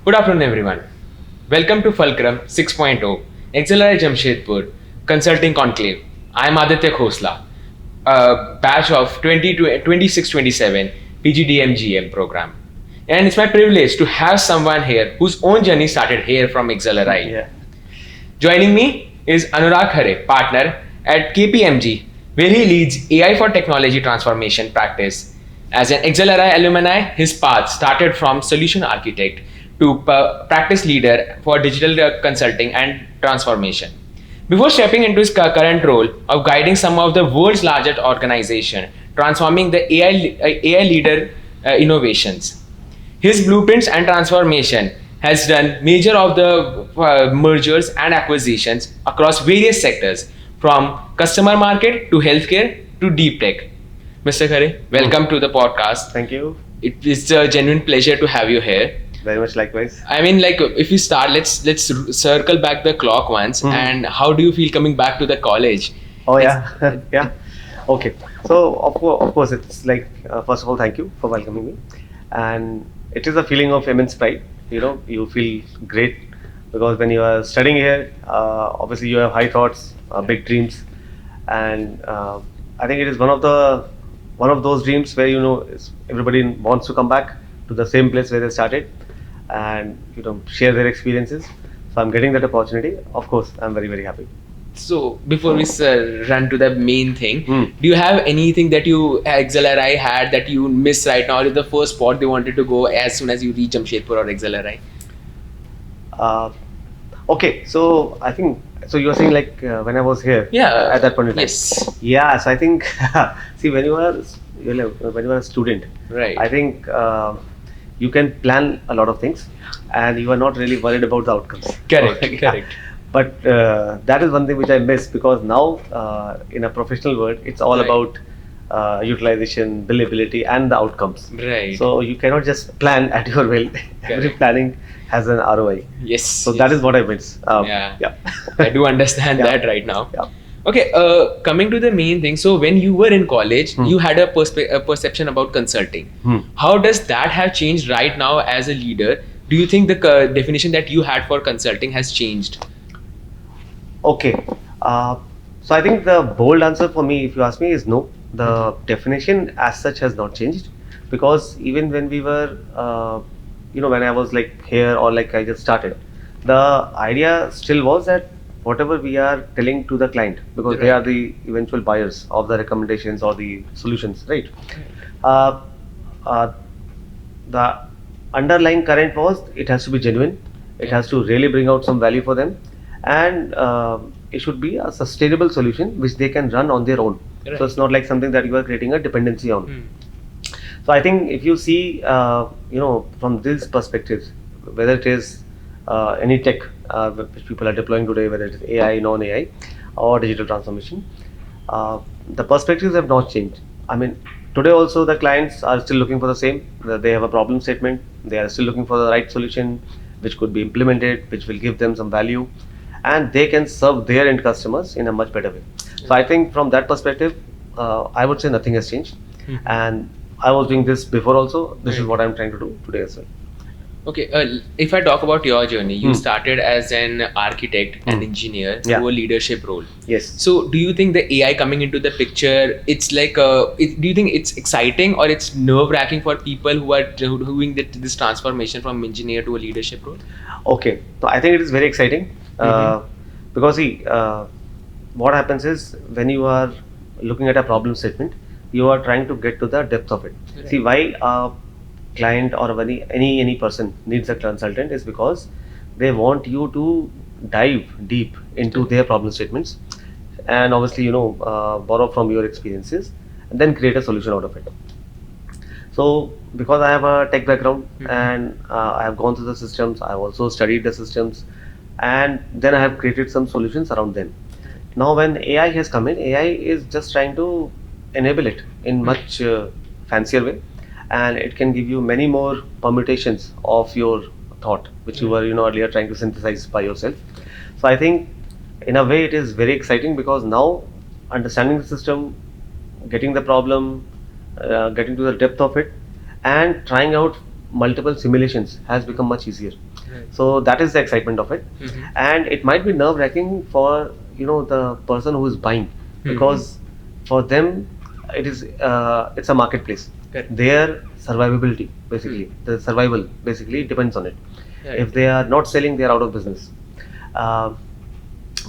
Good afternoon, everyone. Welcome to Fulcrum 6.0, XLRI Jamshedpur, Consulting Conclave. I am Aditya Khosla, a batch of 2627 PGDMGM program. And it's my privilege to have someone here whose own journey started here from XLRI. Yeah. Joining me is Anurag Khare, partner at KPMG, where he leads AI for technology transformation practice. As an XLRI alumni, his path started from solution architect to practice leader for digital consulting and transformation. Before stepping into his current role of guiding some of the world's largest organizations, transforming the AI leader innovations. His blueprints and transformation has done major of the mergers and acquisitions across various sectors, from customer market to healthcare to deep tech. Mr. Khare, welcome to the podcast. Thank you. It is a genuine pleasure to have you here. Very much likewise. I mean, like, if we start, let's circle back the clock once. And how do you feel coming back to the college? Oh yeah, yeah. Okay. So of course, it's like first of all, thank you for welcoming me, and it is a feeling of immense pride. You feel great because when you are studying here, obviously you have high thoughts, big dreams, and I think it is one of those dreams where everybody wants to come back to the same place where they started, and share their experiences. So I'm getting that opportunity. Of course, I'm very, very happy. So before we run to the main thing, Hmm. do you have anything that you XLRI had that you miss right now? Or is the first spot they wanted to go as soon as you reach Jamshedpur or XLRI? Okay, so I think you were saying like when I was here, Yeah. at that point in time. Yes. Yeah, so I think see when you are a student, Right. I think you can plan a lot of things, and you are not really worried about the outcomes. Correct. Yeah. Correct. But that is one thing which I miss, because now in a professional world, it's all Right. about utilization, billability, and the outcomes. Right. So you cannot just plan at your will. Every Correct. planning has an ROI. Yes. So that is what I miss. Yeah. Yeah. I do understand Yeah. that right now. Yeah. Okay, coming to the main thing. So when you were in college, you had a perception about consulting. How does that have changed right now as a leader? Do you think the definition that you had for consulting has changed? Okay. So I think the bold answer for me, if you ask me, is no. The definition as such has not changed, because even when we were, when I was like here, or like I just started, the idea still was that whatever we are telling to the client, because they Right. are the eventual buyers of the recommendations or the solutions, right? Uh, uh, the underlying current was, it has to be genuine, it has to really bring out some value for them, and it should be a sustainable solution which they can run on their own. Right. So it's not like something that you are creating a dependency on. Hmm. So I think if you see, from these perspectives, whether it is any tech which people are deploying today, whether it is AI, non-AI, or digital transformation, the perspectives have not changed. I mean, today also the clients are still looking for the same. They have a problem statement. They are still looking for the right solution, which could be implemented, which will give them some value, and they can serve their end customers in a much better way. So I think from that perspective, I would say nothing has changed. And I was doing this before also. This is Right. what I'm trying to do today as well. Okay, if I talk about your journey, you started as an architect and engineer Yeah. to a leadership role. Yes. So, do you think the AI coming into the picture, it's like, do you think it's exciting or it's nerve-wracking for people who are doing this transformation from engineer to a leadership role? Okay. So I think it is very exciting, because see, what happens is, when you are looking at a problem statement, you are trying to get to the depth of it. Right. See, why a client or any person needs a consultant is because they want you to dive deep into their problem statements, and obviously borrow from your experiences, and then create a solution out of it. So because I have a tech background, and I have gone through the systems, I have also studied the systems, and then I have created some solutions around them. Now when AI has come in, AI is just trying to enable it in much fancier way, and it can give you many more permutations of your thought, which you were earlier trying to synthesize by yourself. So I think in a way it is very exciting, because now understanding the system, getting the problem, getting to the depth of it, and trying out multiple simulations has become much easier. Right. So that is the excitement of it, and it might be nerve-wracking for the person who is buying, because for them it's a marketplace. Correct. Their survivability basically, the survival basically depends on it. Right. If they are not selling, they are out of business. Uh,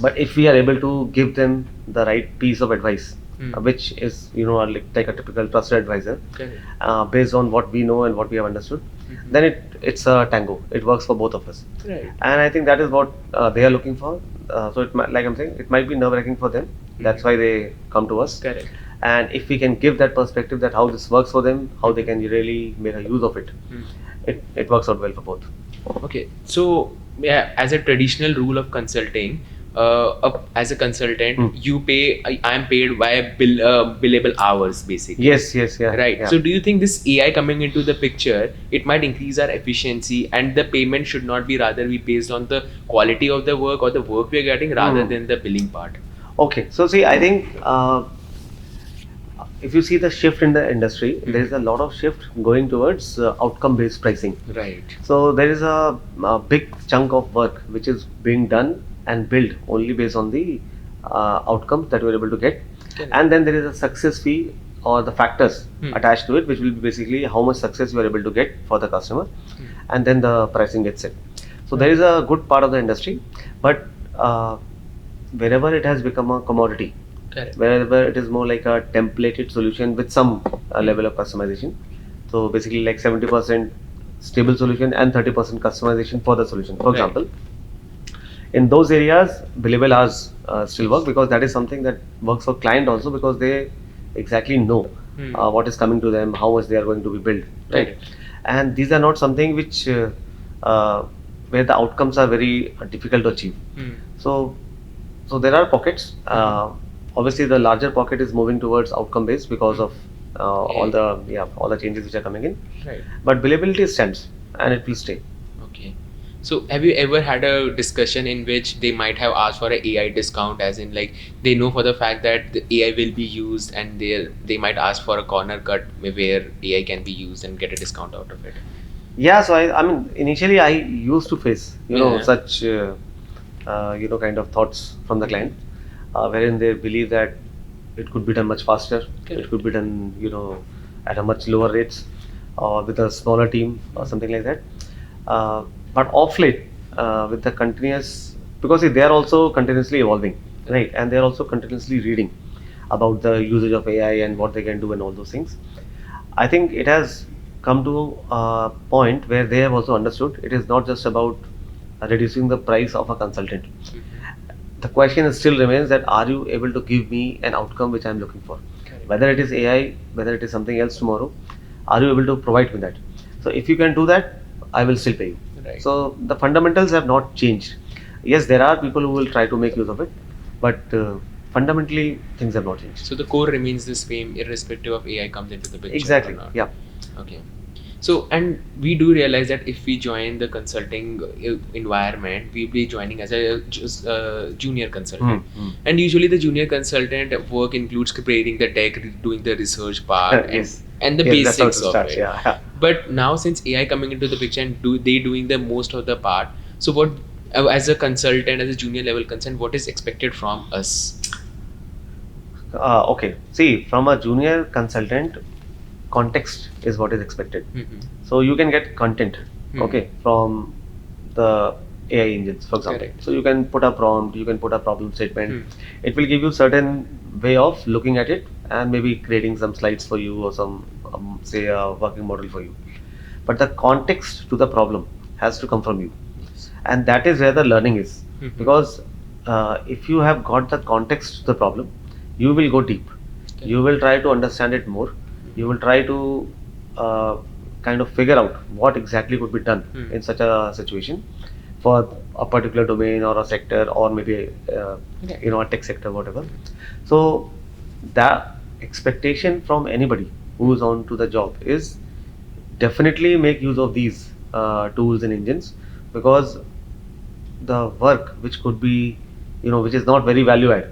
but if we are able to give them the right piece of advice, which is like a typical trusted advisor, Correct. based on what we know and what we have understood, then it's a tango. It works for both of us. Right. And I think that is what they are looking for. So like I'm saying, it might be nerve-wracking for them. That's why they come to us. Correct. And if we can give that perspective, that how this works for them, how they can really make a use of it, it works out well for both. Okay, so yeah, as a traditional rule of consulting, as a consultant, you pay. I am paid by billable hours, basically. Yes, yeah. Right. Yeah. So, do you think this AI coming into the picture, it might increase our efficiency, and the payment should not be rather be based on the quality of the work or the work we are getting, rather than the billing part? Okay, so see, I think if you see the shift in the industry, there is a lot of shift going towards outcome-based pricing. Right. So there is a big chunk of work which is being done and built only based on the outcomes that you are able to get, and then there is a success fee or the factors attached to it, which will be basically how much success you are able to get for the customer, and then the pricing gets set. So there is a good part of the industry, but wherever it has become a commodity, Correct. wherever it is more like a templated solution with some level of customization. So basically like 70% stable solution and 30% customization for the solution. For example, in those areas, billable hours still work, because that is something that works for client also, because they exactly know what is coming to them, how much they are going to be billed, right? And these are not something which where the outcomes are very difficult to achieve. So there are pockets. Obviously, the larger pocket is moving towards outcome based because of all the changes which are coming in. Right. But billability stands and it will stay. Okay. So have you ever had a discussion in which they might have asked for an AI discount, as in like they know for the fact that the AI will be used, and they might ask for a corner cut where AI can be used and get a discount out of it? Yeah, so I mean initially I used to face such kind of thoughts from the client, wherein they believe that it could be done much faster. Correct. It could be done at a much lower rates, or with a smaller team or something like that. But off late, with the continuous, because see, they are also continuously evolving, right? And they are also continuously reading about the usage of AI and what they can do and all those things. I think it has come to a point where they have also understood it is not just about reducing the price of a consultant. The question still remains that are you able to give me an outcome which I am looking for? Correct. Whether it is AI, whether it is something else tomorrow, are you able to provide me that? So if you can do that, I will still pay you. Right. So the fundamentals have not changed. Yes, there are people who will try to make use of it, but fundamentally things have not changed. So the core remains the same irrespective of AI comes into the picture. Exactly. Or not. Yeah. Okay. So, and we do realize that if we join the consulting environment, we'll be joining as a junior consultant. And usually the junior consultant work includes creating the tech, doing the research part, Yes. and the Yes, that's how it basics of starts, it. yeah. But now since AI coming into the picture and they doing the most of the part, so what, as a consultant, as a junior level consultant, what is expected from us? Okay. See, from a junior consultant, context is what is expected. So you can get content, okay, from the AI engines, for example. Correct. So you can put a prompt, you can put a problem statement. It will give you certain way of looking at it and maybe creating some slides for you or some say a working model for you. But the context to the problem has to come from you, and that is where the learning is. Because if you have got the context to the problem, you will go deep. You will try to understand it more. You will try to kind of figure out what exactly could be done in such a situation for a particular domain or a sector, or maybe a tech sector, whatever. So the expectation from anybody who is on to the job is definitely make use of these tools and engines, because the work which could be which is not very value add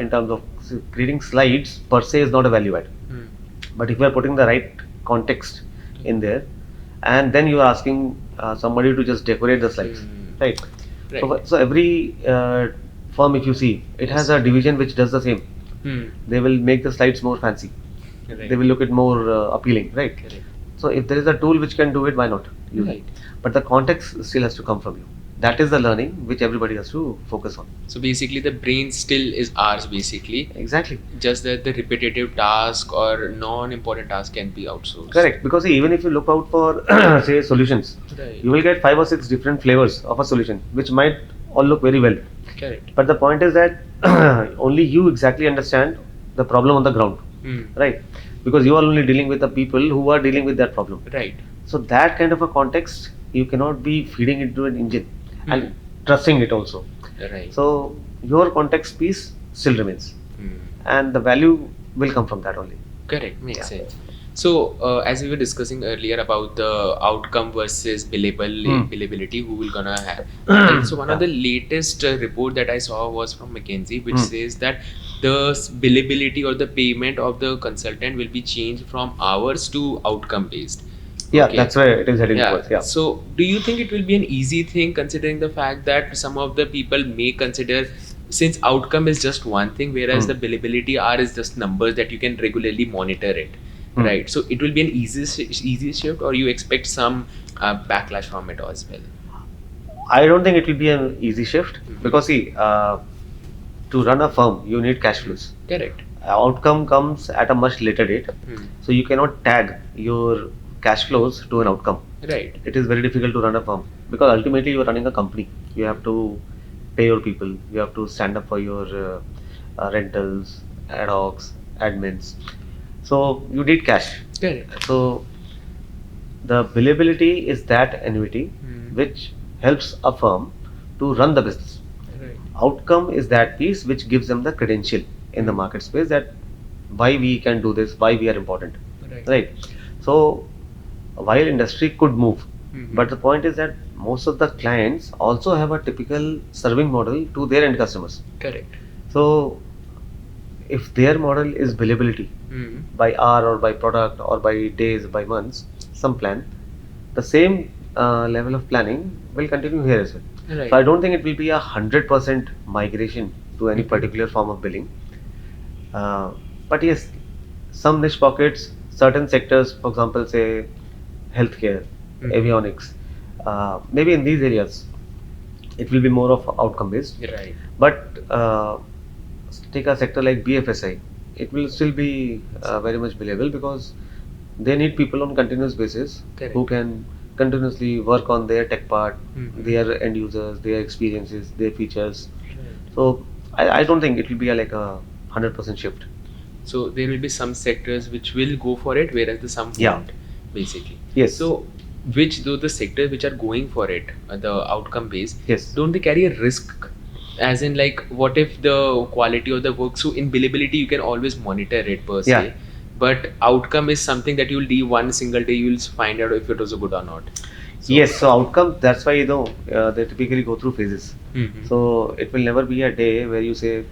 in terms of creating slides per se is not a value add. But if you are putting the right context in there, and then you are asking somebody to just decorate the slides, right? Right. So every firm, if you see, it has a division which does the same. They will make the slides more fancy. Right. They will look it more appealing, right? Correct. So if there is a tool which can do it, why not? Use Right. it. But the context still has to come from you. That is the learning which everybody has to focus on. So basically, the brain still is ours, basically. Exactly. Just that the repetitive task or non-important task can be outsourced. Correct. Because see, even if you look out for, say, solutions, Right. you will get 5 or 6 different flavors of a solution, which might all look very well. Correct. But the point is that only you exactly understand the problem on the ground, right? Because you are only dealing with the people who are dealing with that problem. Right. So that kind of a context, you cannot be feeding into an engine and trusting it also. Right. So your context piece still remains, and the value will come from that only. Correct. Makes sense. So, as we were discussing earlier about the outcome versus billability, who will gonna have. And so, one of the latest report that I saw was from McKinsey, which says that the billability or the payment of the consultant will be changed from hours to outcome based. Yeah, Okay. that's where it is heading towards. Yeah. So, do you think it will be an easy thing, considering the fact that some of the people may consider, since outcome is just one thing, whereas the billability are is just numbers that you can regularly monitor it, right? So, it will be an easy shift, or you expect some backlash from it as well? I don't think it will be an easy shift because see, to run a firm, you need cash flows. Correct. Outcome comes at a much later date, so you cannot tag your cash flows to an outcome. Right. It is very difficult to run a firm because ultimately you are running a company. You have to pay your people. You have to stand up for your rentals, ad hocs, admins. So you need cash. Correct. So the billability is that annuity which helps a firm to run the business. Right. Outcome is that piece which gives them the credential in the market space that why we can do this, why we are important, right? So while industry could move, but the point is that most of the clients also have a typical serving model to their end customers. Correct. So if their model is billability by hour or by product or by days, by months, some plan, the same level of planning will continue here as well. Right. So I don't think it will be 100% migration to any particular form of billing. But yes, some niche pockets, certain sectors, for example, say healthcare, avionics, maybe in these areas, it will be more of outcome based. Right. But take a sector like BFSI, it will still be very much billable because they need people on continuous basis who can continuously work on their tech part, their end users, their experiences, their features. So I don't think it will be like a 100% shift. So there will be some sectors which will go for it, whereas the some won't, basically. Yes. So which though the sectors which are going for it, the outcome based, Yes. don't they carry a risk? As in, like, what if the quality of the work? So in billability, you can always monitor it per se. Yeah. But outcome is something that you'll do one single day. You'll find out if it was good or not. So, Yes. So outcome. That's why they typically go through phases. So it will never be a day where you say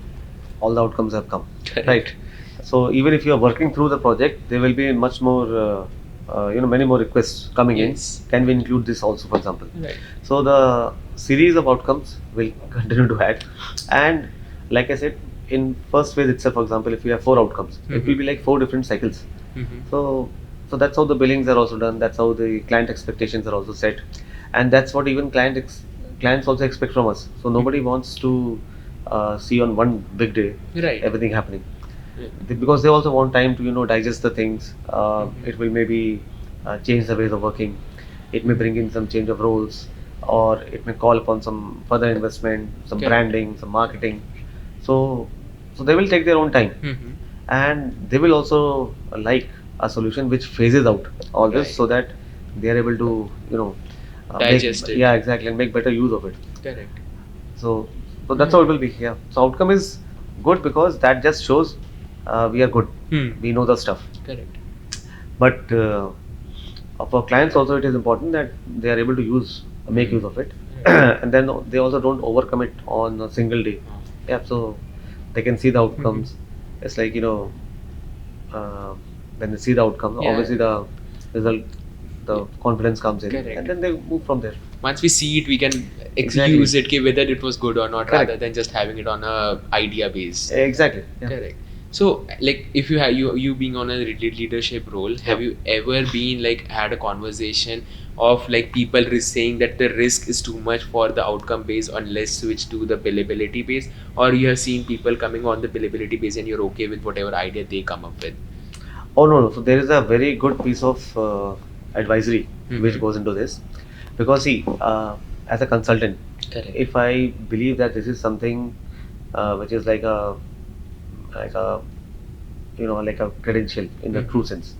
all the outcomes have come. Correct. Right. So even if you are working through the project, there will be much more, many more requests coming Yes. in. Can we include this also, for example? Right. So the series of outcomes will continue to add, and like I said, in first phase itself, for example, if we have 4 outcomes, it will be like 4 different cycles. So that's how the billings are also done. That's how the client expectations are also set, and that's what even clients also expect from us. So nobody wants to see on one big day Right. everything happening, because they also want time to digest the things. It will maybe change the ways of working. It may bring in some change of roles, or it may call upon some further investment, some Okay. branding, some marketing. So they will take their own time, and they will also like a solution which phases out all this, Right. so that they are able to Digest it. Yeah, exactly, and make better use of it. Correct. So that's how it will be. Yeah. So outcome is good because that just shows we are good. We know the stuff. Correct. But for clients also, it is important that they are able to make use of it, and then they also don't overcommit on a single day. Yeah. So they can see the outcomes. It's like when they see the outcome, Yeah. obviously the result, the confidence comes in, Correct. and then they move from there. Once we see it, we can Exactly. use it, whether it was good or not, Correct. rather than just having it on a idea base. Exactly. Yeah. Correct. So, like, if you have you being on a leadership role, have you ever been like had a conversation of like people saying that the risk is too much for the outcome base, or let's switch to the billability base, or you have seen people coming on the billability base and you're okay with whatever idea they come up with? Oh no. So there is a very good piece of advisory which Mhm. goes into this, because see, as a consultant, Correct. if I believe that this is something which is like a like a credential in the Mhm. true sense,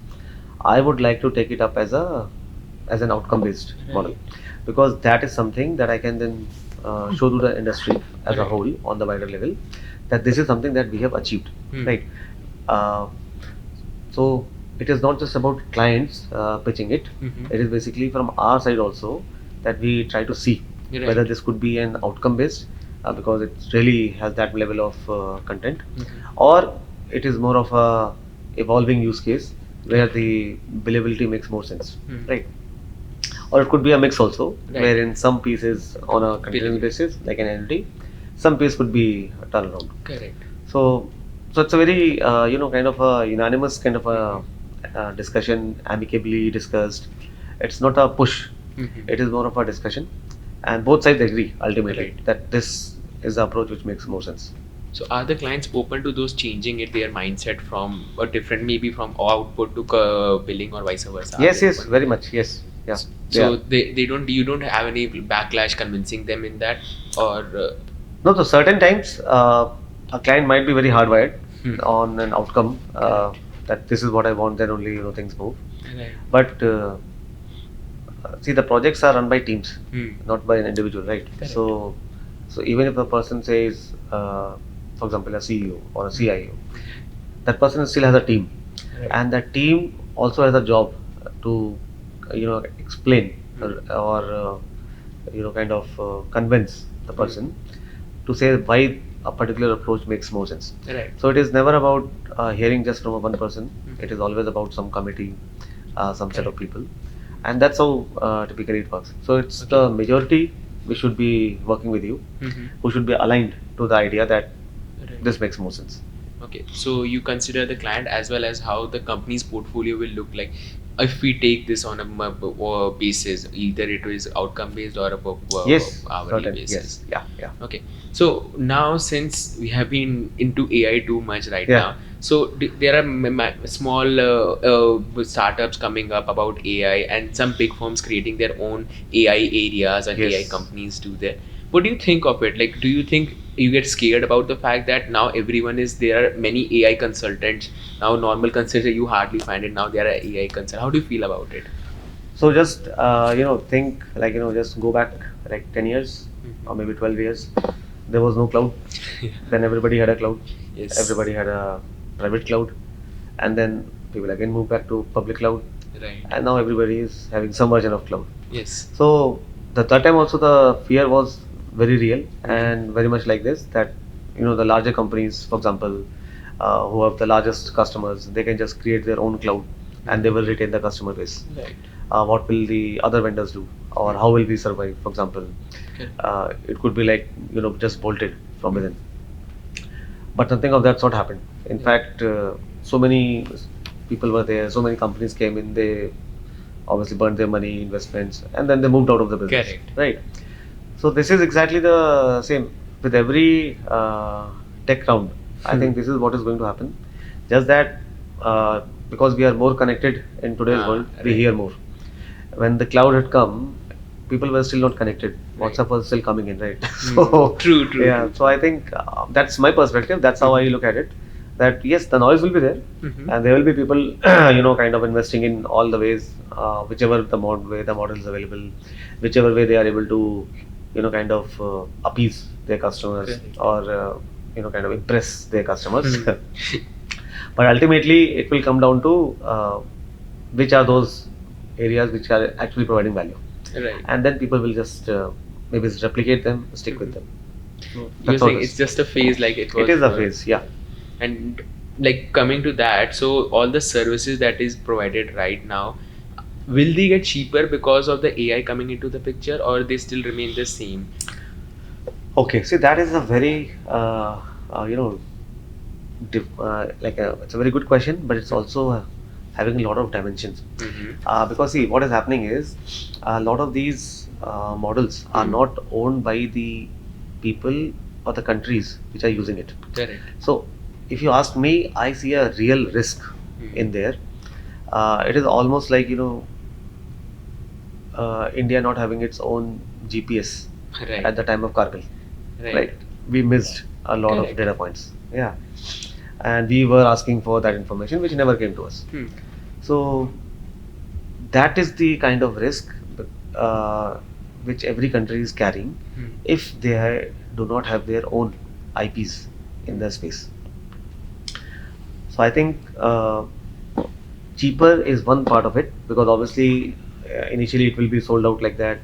I would like to take it up as an outcome based Right. model, because that is something that I can then show to the industry as a Right. whole on the wider level, that this is something that we have achieved, Hmm. right? Uh, so it is not just about clients pitching it. Mhm. It is basically from our side also that we try to see Right. whether this could be an outcome based, because it really has that level of content, Mhm. or it is more of a evolving use case where the billability makes more sense, Hmm. right? Or it could be a mix also, Right. wherein some pieces on a continuous Billable. basis, like an entity, some piece could be a turnaround. Correct. So, it's a very kind of a unanimous kind of a discussion, amicably discussed. It's not a push. Mhm. It is more of a discussion, and both sides agree ultimately Right. that this is the approach which makes more sense. So are the clients open to those changing it their mindset from a different, maybe from output to billing or vice versa? Are Yes, they yes, open? very much. Yes, yeah. So Yeah. they don't, you don't have any backlash convincing them in that, or No, so certain times a client might be very hardwired Hmm. on an outcome, that this is what I want, then only things move. Right. But see, the projects are run by teams, Hmm. not by an individual, right? Correct. So even if a person says, for example, a CEO or a CIO, that person still has a team, Right. and that team also has a job to explain or kind of convince the person to say why a particular approach makes more sense. Right. So it is never about hearing just from one person. Mhm. It is always about some committee, some set of Correct. people, and that's how typically it works. So it's Okay. the majority we should be working with you, Mhm. who should be aligned to the idea that Right. this makes more sense. Okay, so you consider the client as well as how the company's portfolio will look like if we take this on a basis, either it is outcome based or a Yes, hourly certain. basis. Yes, yeah, yeah. Okay, so now since we have been into AI too much right Yeah. now, so there are small startups coming up about AI, and some big firms creating their own AI areas and AI Yes. companies do that. What do you think of it? Like, do you think you get scared about the fact that now everyone is, there are many AI consultants now? Normal consultant you hardly find it, now there are AI consultants. How do you feel about it? So just think like just go back like 10 years or maybe 12 years. There was no cloud. Then everybody had a cloud. Yes. Everybody had a private cloud, and then people again moved back to public cloud, Right. and now everybody is having some version of cloud. Yes. So that time also the fear was very real and very much like this, that the larger companies, for example, who have the largest customers, they can just create their own cloud and they will retain the customer base. Right. What will the other vendors do, or how will we survive? For example, Okay. it could be like just bolted from within. But nothing of that sort happened. In Yeah. fact, so many people were there, so many companies came in, they obviously burned their money, investments, and then they moved out of the business. Correct. Right. So this is exactly the same with every tech round. I think this is what is going to happen. Just that because we are more connected in today's world, we right. hear more. When the cloud had come, people were still not connected. Right. WhatsApp was still coming in, right? True, Yeah. true. So I think that's my perspective. That's how I look at it. That yes, the noise will be there, Mhm. and there will be people, kind of investing in all the ways, whichever way the model is available, whichever way they are able to, kind of appease their customers, Correct. or kind of impress their customers. Hmm. But ultimately, it will come down to which are those areas which are actually providing value, Right. and then people will just maybe replicate them, stick with them. So You're that's how saying it it's is. just a phase, like it was. It is a phase, yeah. And like coming to that, so all the services that is provided right now, will they get cheaper because of the AI coming into the picture, or they still remain the same? Okay, see, that is a very it's a very good question, but it's also having a lot of dimensions. Because see, what is happening is a lot of these models are not owned by the people or the countries which are using it. Correct. So if you ask me, I see a real risk in there. It is almost like India not having its own GPS Right. at the time of Kargil. Right. We missed a lot of data points. Yeah. And we were asking for that information which never came to us. So that is the kind of risk which every country is carrying if they do not have their own IPs in their space. So I think cheaper is one part of it, because obviously initially it will be sold out like that.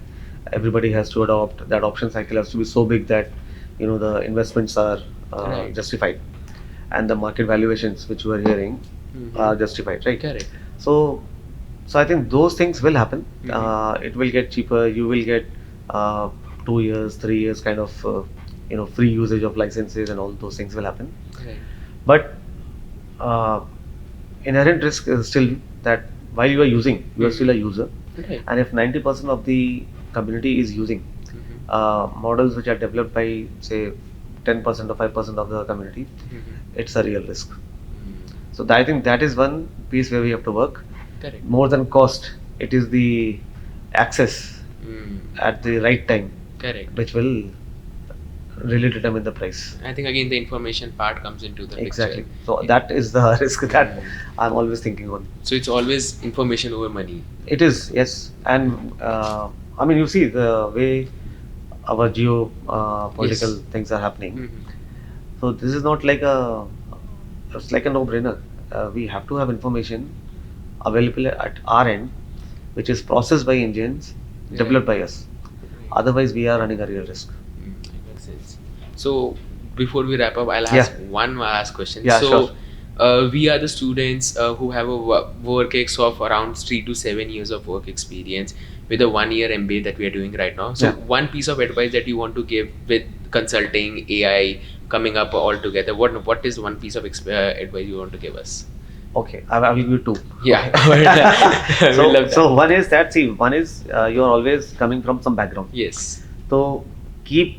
Everybody has to adopt. That option cycle has to be so big that the investments are justified, and the market valuations which you are hearing are justified, right? Correct. So I think those things will happen. It will get cheaper. You will get 2 years, 3 years kind of free usage of licenses, and all those things will happen. Right. But inherent risk is still that while you are using, you are still a user. Right. And if 90% of the community is using models which are developed by, say, 10% or 5% of the community, it's a real risk. So I think that is one piece where we have to work. Correct. More than cost, it is the access at the right time. Correct. Which will really determine the price. I think again the information part comes into the Exactly. picture. So that is the risk that I'm always thinking on. So it's always information over money. It is, yes. And I mean, you see the way our geopolitical things are happening. So this is not like it's like a no-brainer. We have to have information available at our end, which is processed by engines, developed by us. Otherwise, we are running a real risk. That makes sense. So before we wrap up, I'll ask one last question. Yeah, so sure. we are the students who have a work ex of around 3 to 7 years of work experience with a 1 year MBA that we are doing right now. So one piece of advice that you want to give with consulting, AI coming up all together, what is one piece of advice you want to give us? Okay, I will give you two. Yeah. So one is that, see, one is you are always coming from some background. Yes. So keep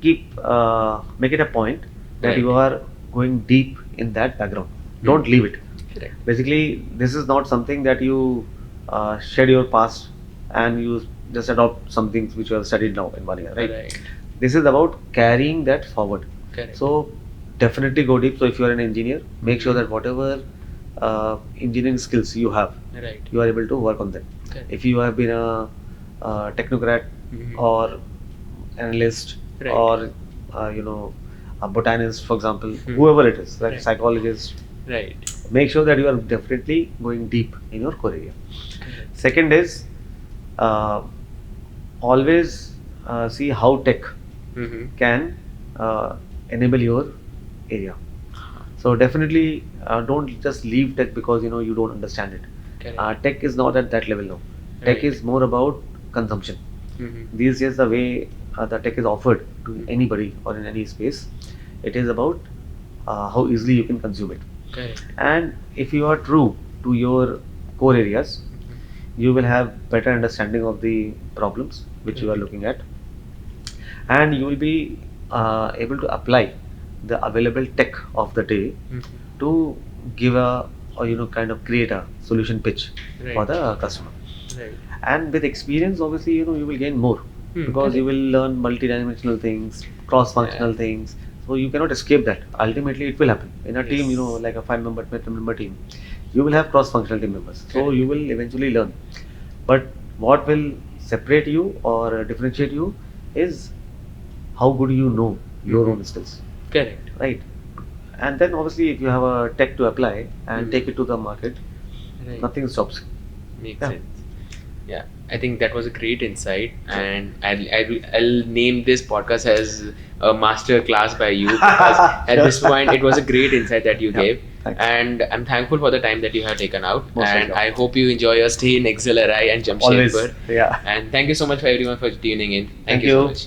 make it a point that Right. you are going deep in that background. Don't leave it. Correct. Basically, this is not something that you shed your past and you just adopt some things which you have studied now in 1 year, right? This is about carrying that forward. Correct. So definitely go deep. So if you are an engineer, make sure that whatever engineering skills you have, Right. you are able to work on them. Correct. If you have been a technocrat or analyst, Right. or a botanist, for example, whoever it is, Right. psychologist, Right. make sure that you are definitely going deep in your core area. Second is always see how tech can enable your area. So definitely don't just leave tech because you don't understand it. Correct. Tech is not at that level now. Tech Right. is more about consumption. These days, the way the tech is offered to anybody or in any space, it is about how easily you can consume it. Correct. And if you are true to your core areas, you will have better understanding of the problems which you are looking at, and you will be able to apply the available tech of the day to give kind of create a solution pitch for the customer. Right. And with experience, obviously, you will gain more because you will learn multidimensional things, cross-functional things. So you cannot escape that. Ultimately, it will happen in a team. Like a 5-member team, you will have cross-functional team members. So you will eventually learn. But what will separate you or differentiate you is how good you know your own skills. Correct. Right. And then obviously, if you have a tech to apply and take it to the market, Right. nothing stops. Makes Yeah. sense. Yeah. I think that was a great insight, and I'll name this podcast as a master class by you, because at this point it was a great insight that you gave, Thanks. and I'm thankful for the time that you have taken out. Most And welcome. I hope you enjoy your stay in XLRI and Always. Jamshedpur. Yeah. And thank you so much for everyone for tuning in. Thank Thank you so you. much.